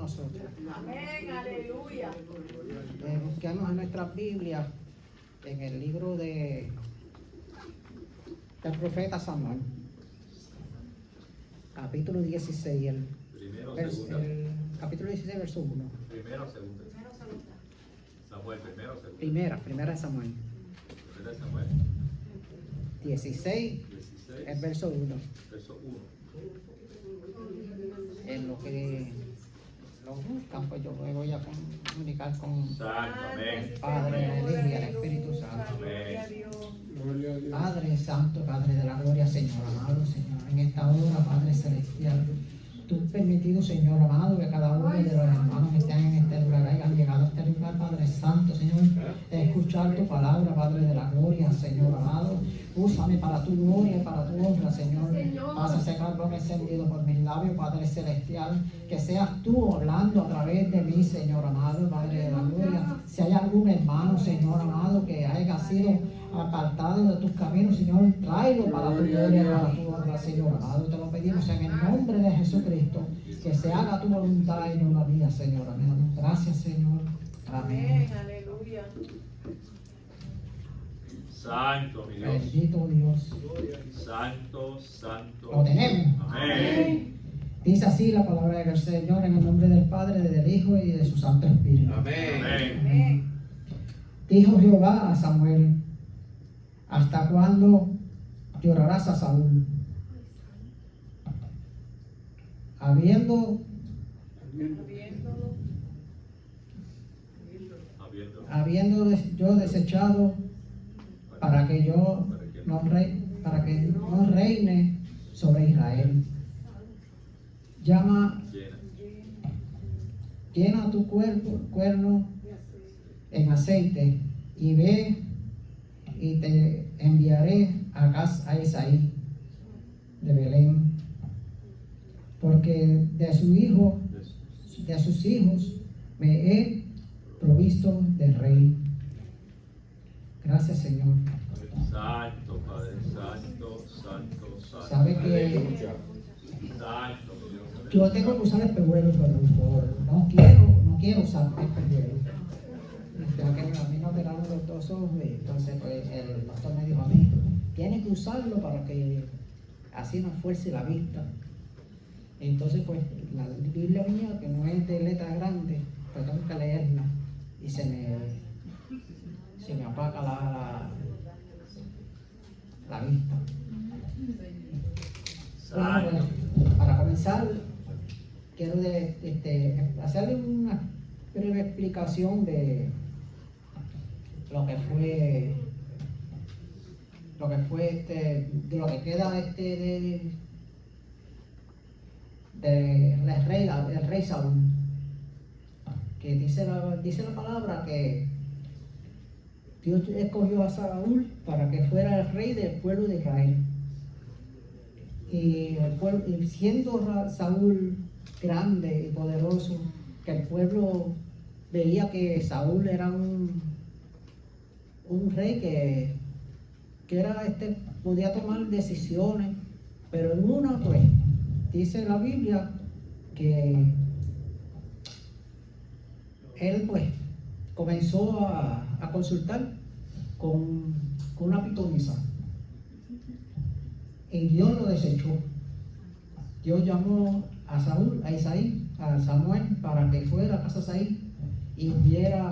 nosotros. Amén, aleluya. Busquemos en nuestras Biblias, en el libro del profeta Samuel, capítulo 16, el capítulo 16, verso 1. Primero o segundo. Samuel, primero o segundo. Primera de Samuel. Primera de Samuel. 16, el verso 1. Verso 1. En lo que lo buscan, pues yo me voy a comunicar con Santo, amén. el Padre, el Hijo y el Espíritu Santo. Amén. Padre Santo, Padre de la gloria, Señor amado, Señor, en esta hora, Padre celestial, tú has permitido, Señor amado, que cada uno de los hermanos que estén en este lugar hayan llegado a este lugar, Padre Santo, Señor, escuchar tu palabra, Padre de la gloria, Señor amado. Úsame para tu gloria y para tu honra, Señor. Pasa ese carbón encendido por mis labios, Padre celestial. Que seas tú hablando a través de mí, Señor amado, Padre de la gloria. Si hay algún hermano, Señor amado, que haya sido apartado de tus caminos, Señor, tráelo para tu gloria y para tu honra, Señor amado. Te lo pedimos en el nombre de Jesucristo. Que se haga tu voluntad y no la mía, Señor. Amén. Gracias, Señor. Amén. Aleluya. Santo, mi Dios. Bendito Dios. Santo, santo. Lo tenemos. Amén. Dice así la palabra del Señor en el nombre del Padre, del Hijo y de su Santo Espíritu. Amén. Dijo Jehová a Samuel: ¿hasta cuándo llorarás a Saúl? Habiendo yo desechado para que no reine sobre Israel. Llena tu cuerno en aceite y ve y te enviaré a casa a Isaí de Belén, porque de sus hijos me he provisto de rey. Gracias, Señor. Santo, Padre, santo, santo, santo. Sabe que Santo, Dios. yo tengo que usar el espejuelo, pero no quiero usar el espejuelo. Ya que a mí no me dan los dos ojos, entonces pues, el pastor me dijo a mí: tiene que usarlo para que así no fuerce la vista. Entonces pues la Biblia mía, que no es de letra grande, pues tengo que leerla y se me apaga la vista. Bueno, pues, para comenzar, quiero hacerle una breve explicación de lo que fue de lo que queda del rey Saúl, que dice la palabra que Dios escogió a Saúl para que fuera el rey del pueblo de Israel. Y siendo Saúl grande y poderoso, que el pueblo veía que Saúl era un rey que podía tomar decisiones, pero en una, pues, dice la Biblia que él, pues, comenzó a consultar con una pitonisa. Y Dios lo desechó. Dios llamó a Samuel, para que fuera a casa de Isaí y viera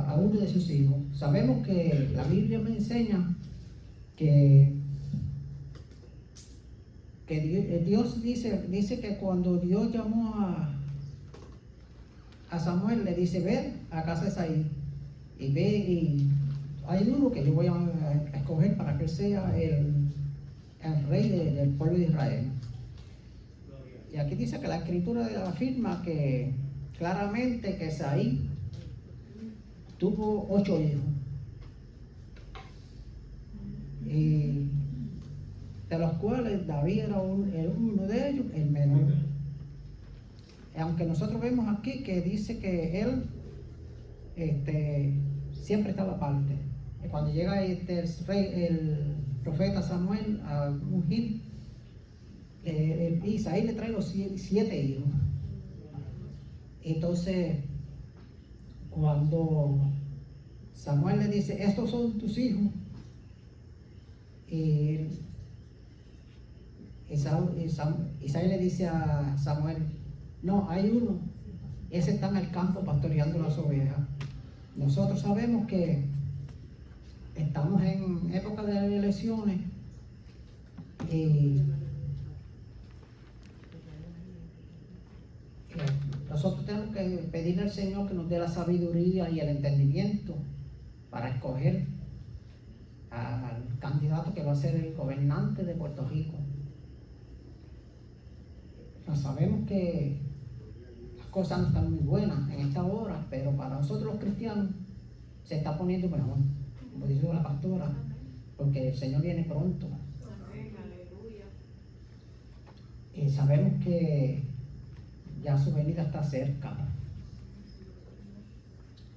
a uno de sus hijos. Sabemos que la Biblia me enseña que Dios dice que cuando Dios llamó a Samuel, le dice: ven a casa de Isaí y ve, y hay uno que yo voy a escoger para que él sea el rey del pueblo de Israel. Y aquí dice que la escritura afirma que claramente que Isaí tuvo 8 hijos, y de los cuales David era uno de ellos, el menor. Aunque nosotros vemos aquí que dice que él siempre estaba aparte. Cuando llega el profeta Samuel a ungir, Isaí le trae los 7 hijos. Entonces, cuando Samuel le dice, estos son tus hijos, Isaí le dice a Samuel, no, hay uno, ese está en el campo pastoreando las ovejas. Nosotros sabemos que estamos en época de elecciones y nosotros tenemos que pedirle al Señor que nos dé la sabiduría y el entendimiento para escoger al candidato que va a ser el gobernante de Puerto Rico. Sabemos que las cosas no están muy buenas en esta hora, pero para nosotros los cristianos se está poniendo mejor, como dice la pastora, porque el Señor viene pronto. Y sabemos que ya su venida está cerca.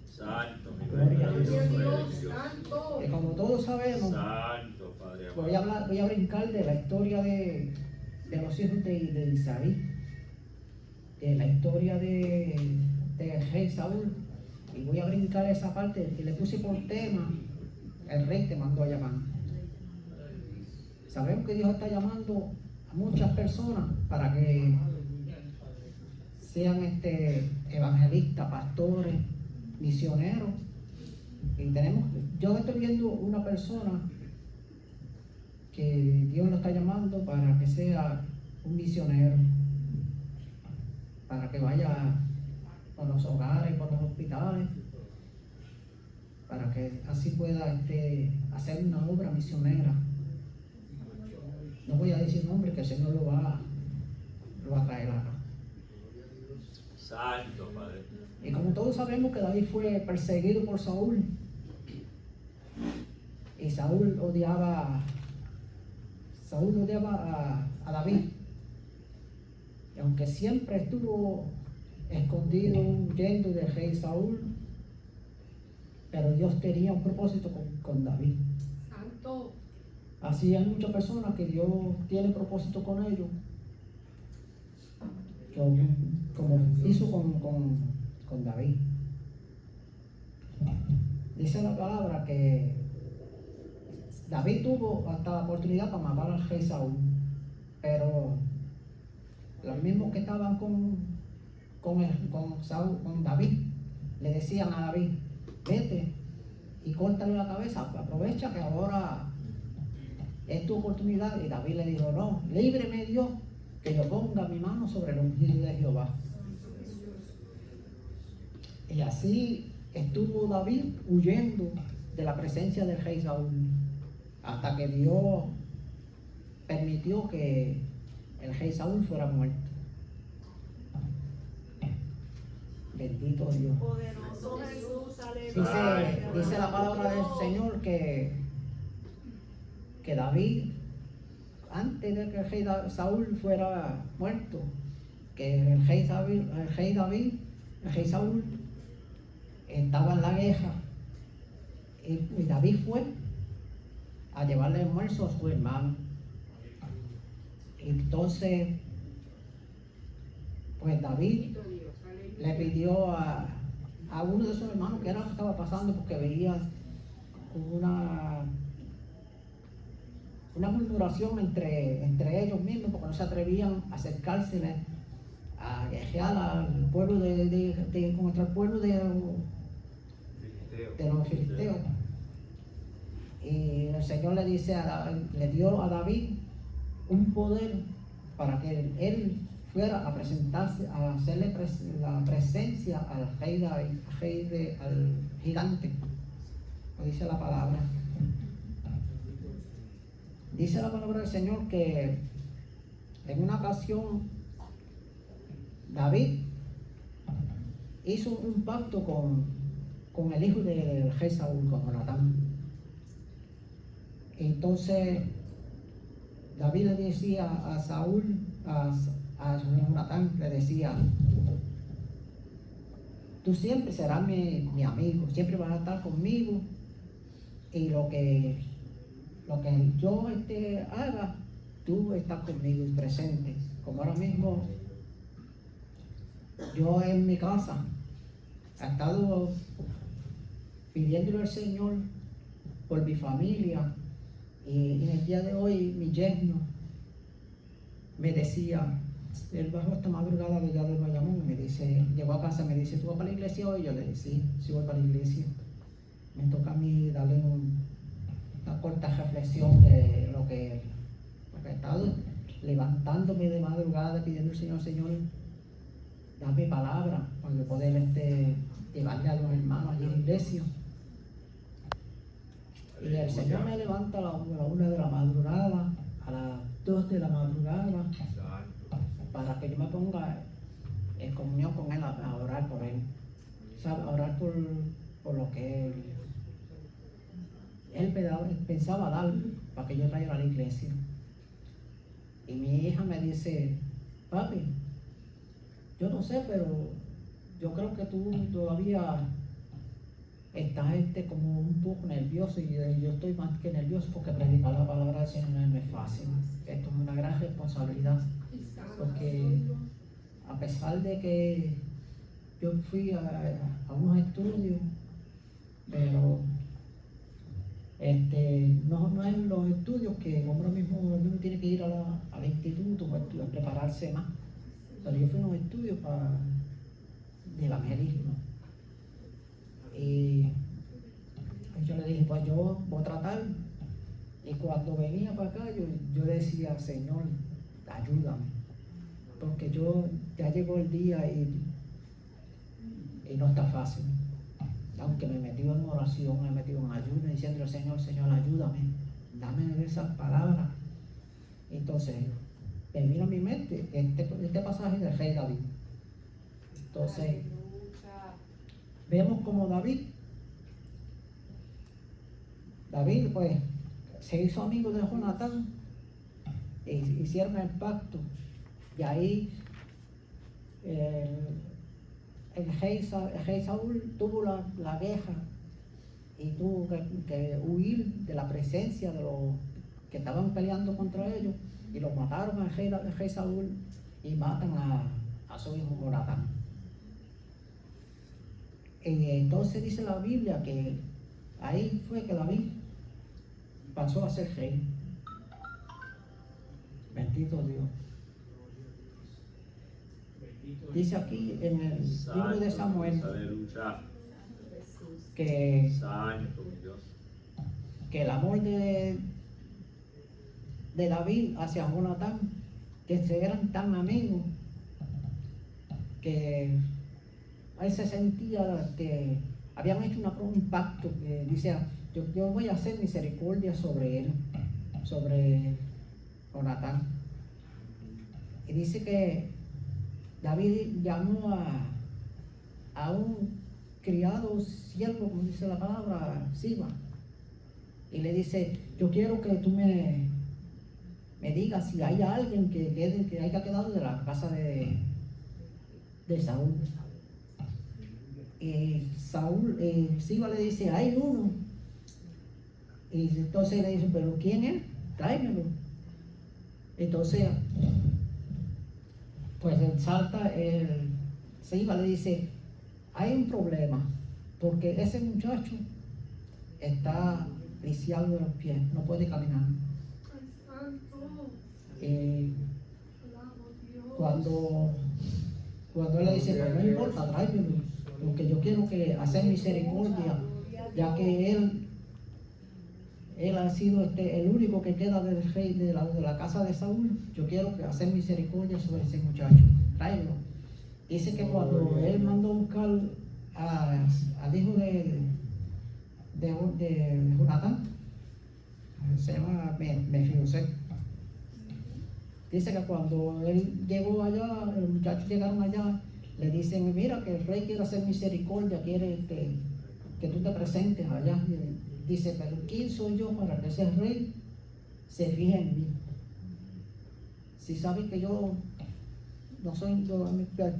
Santo, mi Gloria a Dios. Dios, santo. Y como todos sabemos, Santo, Padre voy a brincar de la historia de los hijos de Isaí, de la historia de rey Saúl, y voy a brincar esa parte y le puse por tema, el rey te mandó a llamar. Sabemos que Dios está llamando a muchas personas para que sean evangelistas, pastores, misioneros. Y yo estoy viendo una persona que Dios lo está llamando para que sea un misionero, para que vaya por los hogares, por los hospitales, para que así pueda hacer una obra misionera. No voy a decir nombre, que el Señor lo va a traer acá. Santo, Padre. Y como todos sabemos que David fue perseguido por Saúl, y Saúl odiaba a David, y aunque siempre estuvo escondido, huyendo del rey Saúl, pero Dios tenía un propósito con David. Santo. Así hay muchas personas que Dios tiene propósito con ellos, como hizo con David. Dice la palabra que David tuvo hasta la oportunidad para matar al rey Saúl, pero los mismos que estaban con David le decían a David, vete y córtale la cabeza, aprovecha que ahora es tu oportunidad. Y David le dijo, no, líbreme Dios, que yo ponga mi mano sobre el ungido de Jehová. Y así estuvo David huyendo de la presencia del rey Saúl, hasta que Dios permitió que el rey Saúl fuera muerto. Bendito Dios. Poderoso Jesús, aleluya. Dice la palabra del Señor que David, antes de que el rey Saúl fuera muerto, que el rey Saúl estaba en la guerra, y David fue a llevarle almuerzo a su hermano. Entonces, pues David le pidió a uno de sus hermanos que era lo que estaba pasando, porque veía una murmuración entre ellos mismos, porque no se atrevían a acercársele a guerrear al pueblo contra el pueblo de los filisteos. Y el Señor le dio a David un poder para que él fuera a presentarse, a hacerle la presencia al rey al gigante. Lo dice la palabra. Dice la palabra del Señor que en una ocasión David hizo un pacto con el hijo del rey Saúl, con Jonatán. Entonces David le decía a Saúl, a Jonatán, le decía, tú siempre serás mi amigo, siempre vas a estar conmigo, y lo que yo haga, tú estás conmigo y presente. Como ahora mismo yo en mi casa he estado pidiéndole al Señor por mi familia, y en el día de hoy mi yerno me decía, él bajó esta madrugada de allá de Bayamón y me dice, llegó a casa y me dice, ¿tú vas para la iglesia hoy? Yo le dije, sí voy para la iglesia. Me toca a mí darle una corta reflexión de lo que he estado levantándome de madrugada pidiendo al Señor, dame palabra para yo poder llevarle a los hermanos allí en la iglesia. Y el Señor me levanta a la 1 de la madrugada, a las 2 de la madrugada, para que yo me ponga en comunión con Él, a orar por Él, ¿sabe? A orar por lo que Él pensaba dar para que yo traiga a la iglesia. Y mi hija me dice, papi, yo no sé, pero yo creo que tú todavía estás como un poco nervioso, y yo estoy más que nervioso porque predicar la palabra del Señor no es fácil. Esto es una gran responsabilidad, porque a pesar de que yo fui a unos estudios, pero no es los estudios que uno mismo uno tiene que ir al instituto para prepararse más, pero yo fui a unos estudios de evangelismo. Y yo le dije, pues yo voy a tratar. Y cuando venía para acá, yo decía, Señor, ayúdame, porque ya llegó el día y no está fácil. Aunque me he metido en oración, me he metido en ayuno, diciendo al Señor, ayúdame, dame esas palabras. Entonces, me vino a mi mente este pasaje del rey David. Entonces, vemos como David pues se hizo amigo de Jonatán, e hicieron el pacto, y ahí el rey Saúl tuvo la guerra y tuvo que huir de la presencia de los que estaban peleando contra ellos, y los mataron al rey Saúl, y matan a su hijo Jonatán. Entonces dice la Biblia que ahí fue que David pasó a ser rey. Bendito Dios. Dice aquí en el libro de Samuel que el amor de David hacia Jonatán, que se eran tan amigos, que él se sentía que habían hecho un pacto que dice, yo voy a hacer misericordia sobre él, sobre Jonatán. Y dice que David llamó a un criado siervo, como dice la palabra, Siba, y le dice, yo quiero que tú me digas si hay alguien que haya quedado de la casa de Saúl. Y Siba le dice, hay uno. Y entonces le dice, pero ¿quién es? Tráemelo. Entonces, pues Siba le dice, hay un problema, porque ese muchacho está lisiado de los pies, no puede caminar. Cuando él le dice, pues no importa, tráemelo, porque yo quiero hacer misericordia, ya que él ha sido el único que queda del rey de la casa de Saúl. Yo quiero hacer misericordia sobre ese muchacho, tráelo. Dice que cuando él mandó a buscar al hijo de Jonatán, se llama Mefiboset. Dice que cuando él llegó allá, los muchachos llegaron allá, le dicen, mira que el rey quiere hacer misericordia, quiere que tú te presentes allá. Y dice, pero ¿quién soy yo para que ese rey se fije en mí? Si sabe que yo no soy,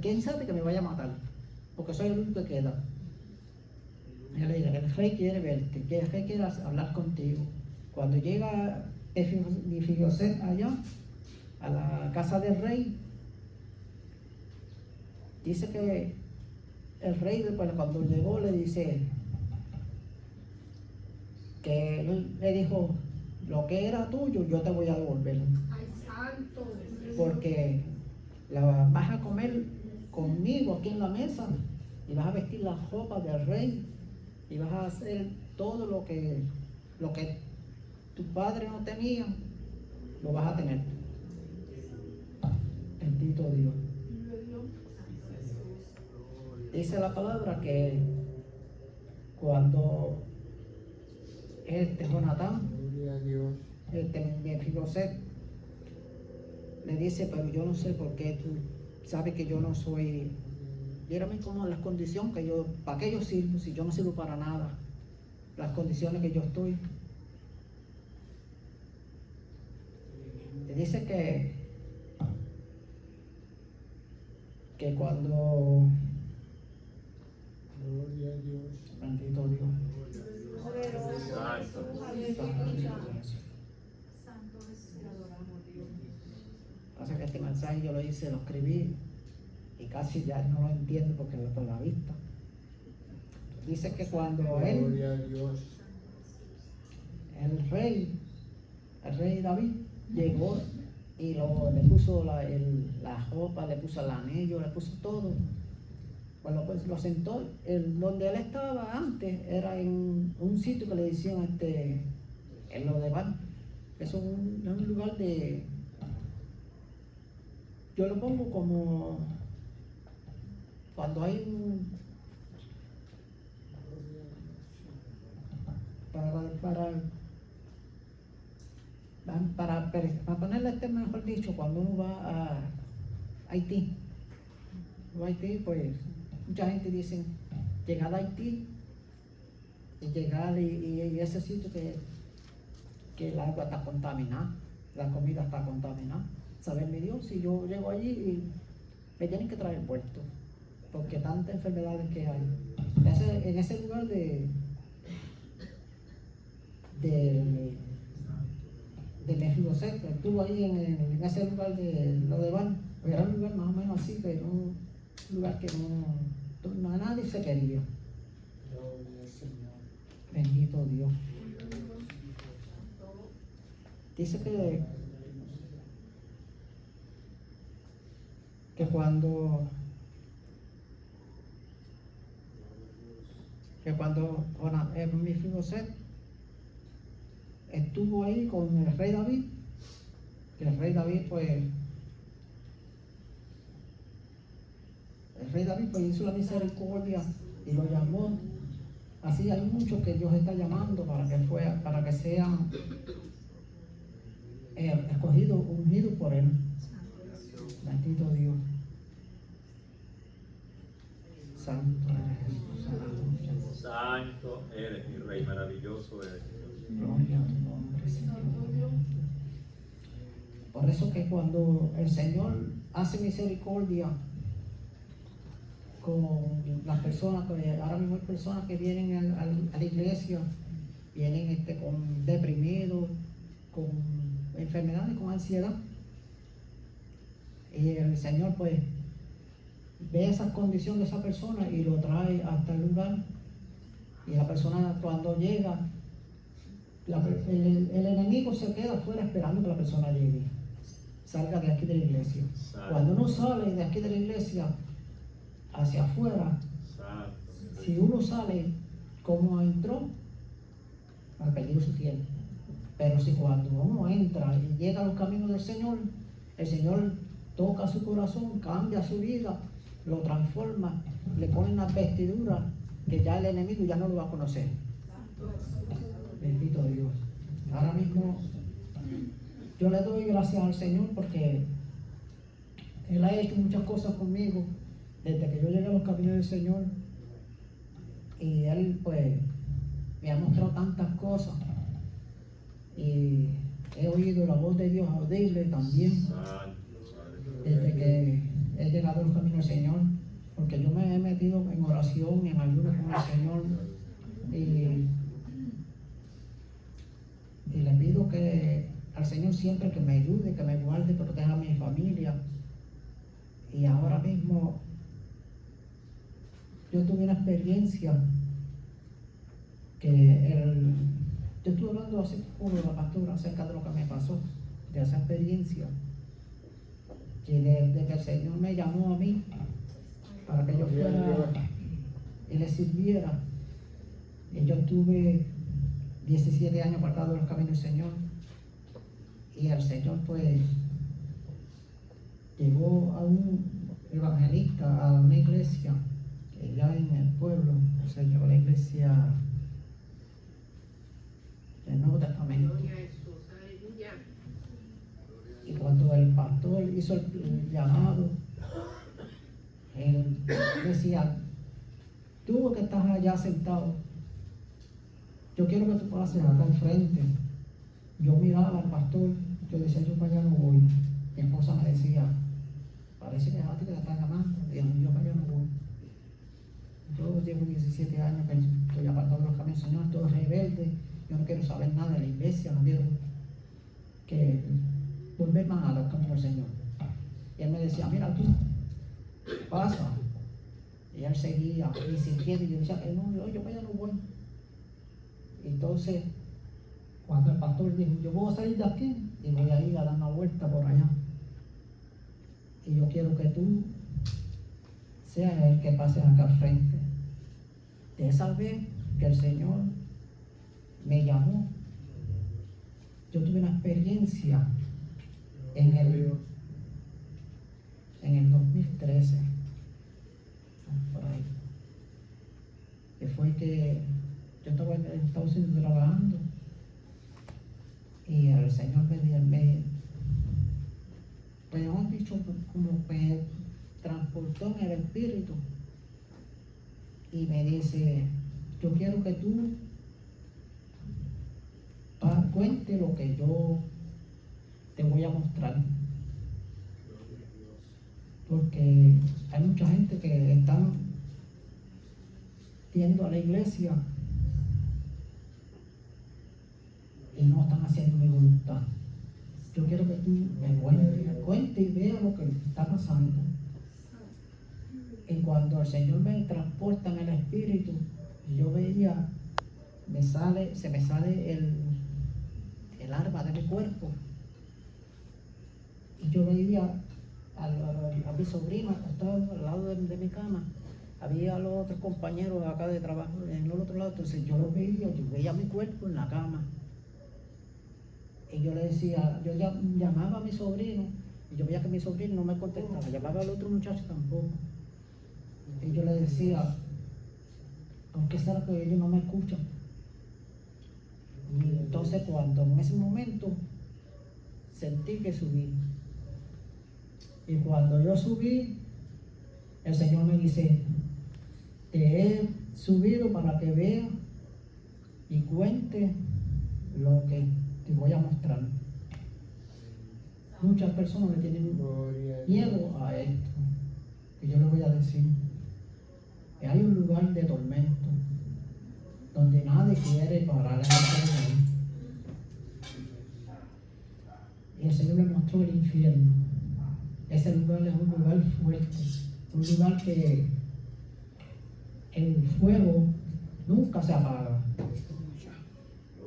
¿quién sabe que me vaya a matar? Porque soy el único que queda. Y le dice, el rey quiere verte, que el rey quiere hablar contigo. Cuando llega Mefiboset allá, a la casa del rey, Dice que el rey después cuando llegó le dice que él le dijo, lo que era tuyo yo te voy a devolver, Ay, santo. porque vas a comer conmigo aquí en la mesa y vas a vestir la ropa del rey y vas a hacer todo lo que tu padre no tenía, lo vas a tener. Bendito Dios. Dice la palabra que cuando Jonatán, Mefiboset, le dice, pero yo no sé por qué tú sabes que yo no soy, dígame como las condiciones que yo, ¿para qué yo sirvo si yo no sirvo para nada? Las condiciones que yo estoy. Le dice que cuando, bendito Dios, pasa que este mensaje yo lo hice, lo escribí y casi ya no lo entiendo porque lo por la vista. Dice que cuando el rey David llegó y le puso la ropa, le puso el anillo, le puso todo. Bueno, pues lo sentó, donde él estaba antes era en un sitio que le decían en lo de Bar. Eso es un lugar de, yo lo pongo como cuando hay para ponerle mejor dicho, cuando uno va a Haití, pues mucha gente dice llegar a Haití y llegar y ese sitio que el agua está contaminada, la comida está contaminada. Saber mi Dios, si yo llego allí y me tienen que traer puesto, porque tantas enfermedades que hay. En ese lugar de Mefiboset, estuvo ahí en ese lugar de lo de Bar, era un lugar más o menos así, pero un lugar que no a nadie se quería. Bendito Dios. Dice que cuando Mefiboset estuvo ahí con el rey David, que el rey David pues hizo la misericordia y lo llamó. Así hay muchos que Dios está llamando para que sean escogidos, ungidos por él. Bendito Dios. Santo eres Jesús. Santo eres mi Rey, maravilloso eres. Gloria a tu nombre, Señor. Por eso que cuando el Señor hace misericordia con las personas, ahora mismo hay personas que vienen a la iglesia, vienen con deprimidos, con enfermedades, con ansiedad. Y el Señor pues ve esa condición de esa persona y lo trae hasta el lugar. Y la persona cuando llega, el enemigo se queda afuera esperando que la persona llegue, salga de aquí de la iglesia. Cuando uno sale de aquí de la iglesia hacia afuera, si uno sale como entró, ha perdido su tiempo. Pero si cuando uno entra y llega a los caminos del Señor, el Señor toca su corazón, cambia su vida, lo transforma, le pone unas vestiduras que ya el enemigo ya no lo va a conocer. Bendito Dios. Ahora mismo yo le doy gracias al Señor porque Él ha hecho muchas cosas conmigo desde que yo llegué a los caminos del Señor, y Él pues me ha mostrado tantas cosas y he oído la voz de Dios audible también desde que he llegado a los caminos del Señor, porque yo me he metido en oración y en ayuno con el Señor y le pido al Señor siempre que me ayude, que me guarde, que proteja a mi familia. Y ahora mismo yo tuve una experiencia yo estuve hablando hace poco con la pastora acerca de lo que me pasó, de esa experiencia, que de que el Señor me llamó a mí para que yo fuera y le sirviera. Y yo tuve 17 años apartado de los caminos del Señor, y el Señor pues llegó a un evangelista a una iglesia allá en el pueblo, se llamó la iglesia del Nuevo Testamento. Y cuando el pastor hizo el llamado, él decía: tú que estás allá sentado, yo quiero que tú pases acá al frente. Yo miraba al pastor, yo decía: yo para allá no voy. Mi esposa me decía: parece que es a ti que te están llamando. Y yo para allá no voy. Yo llevo 17 años que estoy apartado de los caminos del Señor, todo rebelde. Yo no quiero saber nada de la iglesia, no quiero volver más a los caminos del Señor. Y él me decía: mira tú, pasa. Y él seguía insistiendo, y yo decía que no, yo para allá no voy. Entonces, cuando el pastor dijo: yo voy a salir de aquí y voy a ir a dar una vuelta por allá, y yo quiero que tú seas el que pases acá al frente. De esa vez que el Señor me llamó, yo tuve una experiencia en el 2013, por ahí, que fue que yo estaba en Estados Unidos trabajando, y el Señor pues han dicho, como me transportó en el espíritu y me dice: yo quiero que tú cuente lo que yo te voy a mostrar, porque hay mucha gente que están yendo a la iglesia y no están haciendo mi voluntad. Yo quiero que tú me cuentes y veas lo que está pasando. Y cuando el Señor me transporta en el espíritu, yo veía, se me sale el alma de mi cuerpo, y yo veía a mi sobrino acostado al lado de mi cama. Había los otros compañeros acá de trabajo en el otro lado. Entonces yo veía mi cuerpo en la cama, y yo le decía, yo llamaba a mi sobrino, y yo veía que mi sobrino no me contestaba, llamaba al otro muchacho tampoco, y yo le decía: ¿por qué será que ellos no me escuchan? Y entonces, cuando en ese momento sentí que subí, y cuando yo subí, el Señor me dice: te he subido para que veas y cuente lo que te voy a mostrar. Muchas personas le tienen miedo a esto, y yo les voy a decir que hay un lugar de tormento donde nadie quiere parar en el camino. Y el Señor me mostró el infierno. Ese lugar es un lugar fuerte, un lugar que el fuego nunca se apaga.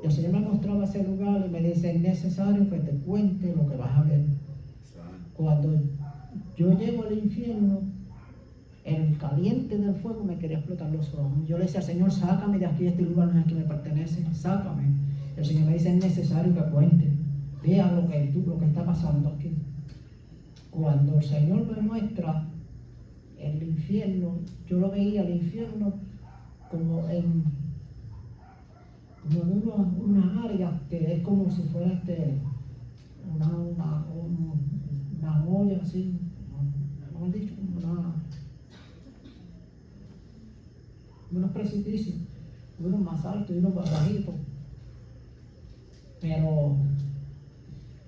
Y el Señor me mostraba ese lugar y me dice: es necesario que te cuente lo que vas a ver. Cuando yo llego al infierno, el caliente del fuego me quería explotar los ojos. Yo le decía: Señor, sácame de aquí, este lugar no es el que me pertenece, sácame. El Señor me dice: es necesario que cuente, vea lo que está pasando aquí. Cuando el Señor me muestra el infierno, yo lo veía el infierno como en una área que es como si fuera una olla así, ¿no han dicho? Unos precipicios, unos más altos y unos más bajitos. Pero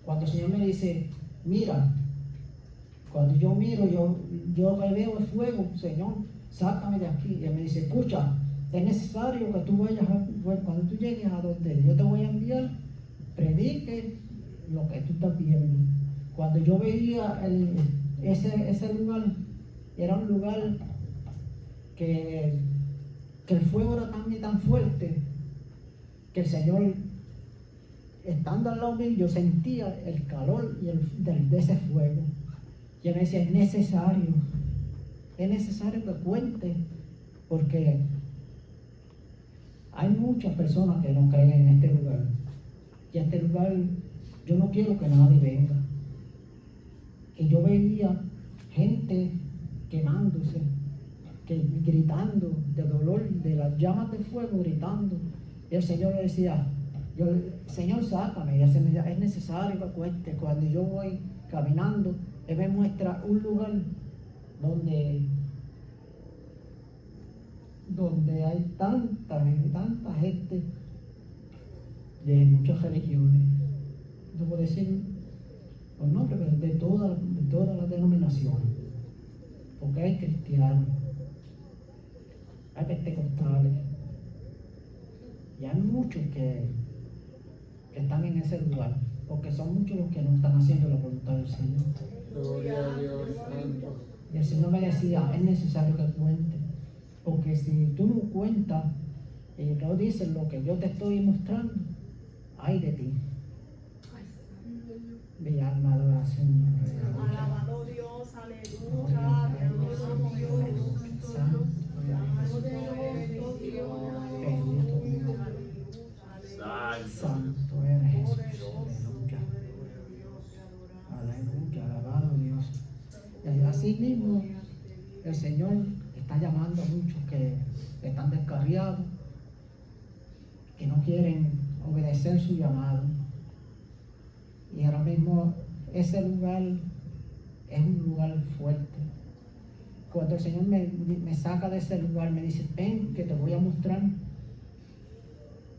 cuando el Señor me dice: mira, cuando yo miro, yo veo el fuego, Señor, sácame de aquí. Y Él me dice: escucha, es necesario que tú vayas, cuando tú llegues a donde yo te voy a enviar, predique lo que tú estás viendo. Cuando yo veía ese lugar, era un lugar que el fuego era tan fuerte que el Señor, estando al lado mío, yo sentía el calor de ese fuego. Y él me decía, es necesario que cuente, porque hay muchas personas que no creen en este lugar. Y a este lugar yo no quiero que nadie venga. Y yo veía gente quemándose, gritando de dolor, de las llamas de fuego, gritando. Y el Señor le decía, Señor, sácame. Y él se me decía, es necesario que cuente. Cuando yo voy caminando, Él me muestra un lugar donde hay tanta gente de muchas religiones. No puedo decir los nombres, pero de todas las denominaciones. Porque hay cristianos, hay pentecostales, y hay muchos que están en ese lugar, porque son muchos los que no están haciendo la voluntad del Señor. Gloria a Dios, santo. Y el Señor me decía, es necesario que cuentes, porque si tú no cuentas y no dices lo que yo te estoy mostrando, ay de ti. Mi alma adora al Señor. Alabado Dios, aleluya. Te adoramos Dios. Santo Poderoso Dios. bendito Dios. Santo eres Jesús. Aleluya. Aleluya, alabado Dios. Y así mismo el Señor está llamando a muchos que están descarriados, que no quieren obedecer su llamado. Y ahora mismo ese lugar es un lugar fuerte. Cuando el Señor me saca de ese lugar, me dice, ven que te voy a mostrar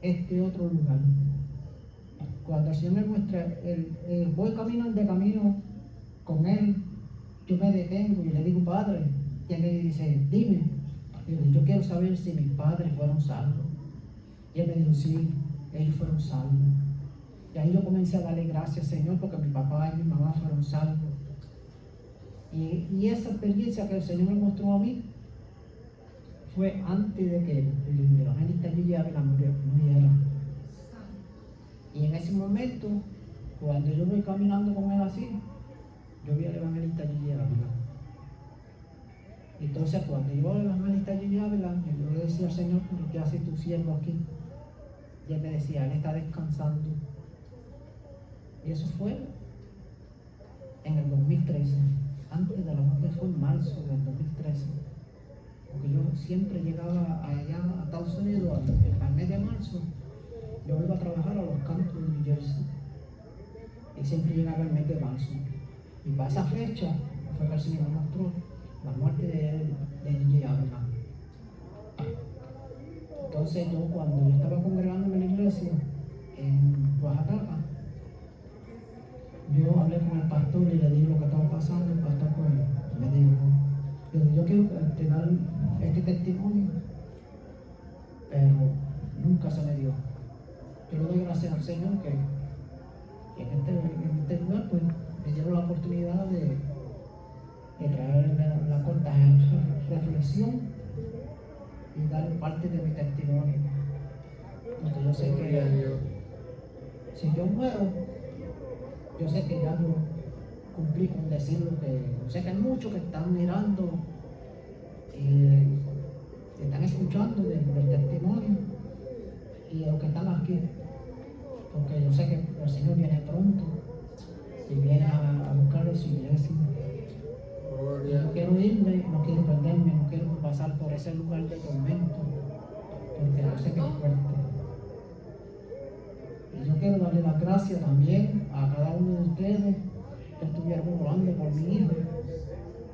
este otro lugar. Cuando el Señor me muestra, voy caminando de camino con Él, yo me detengo y le digo, Padre, y Él me dice, dime. Y yo quiero saber si mis padres fueron salvos. Y Él me dijo, sí, ellos fueron salvos. Y ahí yo comencé a darle gracias, Señor, porque mi papá y mi mamá fueron salvos. Y esa experiencia que el Señor me mostró a mí fue antes de que el evangelista Gigi Ávila muriera. Y en ese momento, cuando yo voy caminando con él así, yo vi al evangelista Gigi Ávila. Entonces, cuando yo al evangelista Gigi Ávila, yo le decía al Señor, ¿qué hace tu siervo aquí? Y él me decía, él está descansando. Y eso fue en el 2013, antes de la muerte, fue en marzo del 2013. Porque yo siempre llegaba allá a Estados Unidos al mes de marzo, yo iba a trabajar a los campos de New Jersey. Y siempre llegaba el mes de marzo. Y para esa fecha fue que el Señor me mostró la muerte de Gigi Ávila. Entonces yo, cuando yo estaba congregándome en la iglesia en Oaxaca, yo hablé con el pastor y le dije lo que estaba pasando. El pastor pues, me dijo, yo quiero dar este testimonio, pero nunca se me dio. Yo le doy gracias al Señor que en este lugar pues, me dieron la oportunidad de traer la corta reflexión y dar parte de mi testimonio. Porque yo sé que si yo muero, yo sé que ya yo cumplí con decir lo que... Yo sé que hay muchos que están mirando y están escuchando del testimonio y de los que están aquí. Porque yo sé que el Señor viene pronto y viene a buscar a su iglesia. No quiero irme, no quiero perderme, no quiero pasar por ese lugar de tormento, porque yo sé que es fuerte. Y yo quiero darle las gracias también a cada uno de ustedes que estuvieron orando por mi hija,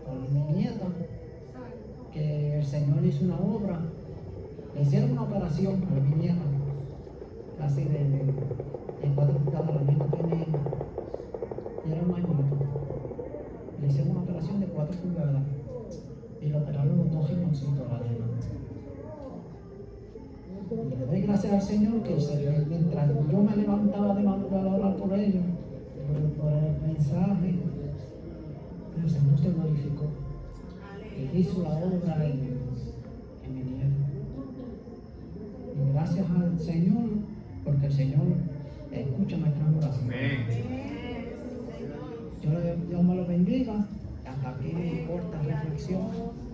por mi nieta, que el Señor hizo una obra. Le hicieron una operación a mi nieta, casi de 4 pulgadas, la misma tiene, y era un añito. Le hicieron una operación de 4 pulgadas y le operaron los 2 riñoncitos a la nena. Y le doy gracias al Señor que mientras yo me levantaba de madrugada a orar por ellos, por el mensaje, el Señor se glorificó y hizo la obra Señor, porque el Señor escucha nuestras oraciones. Amén. Dios me lo bendiga. Hasta aquí mi corta reflexión.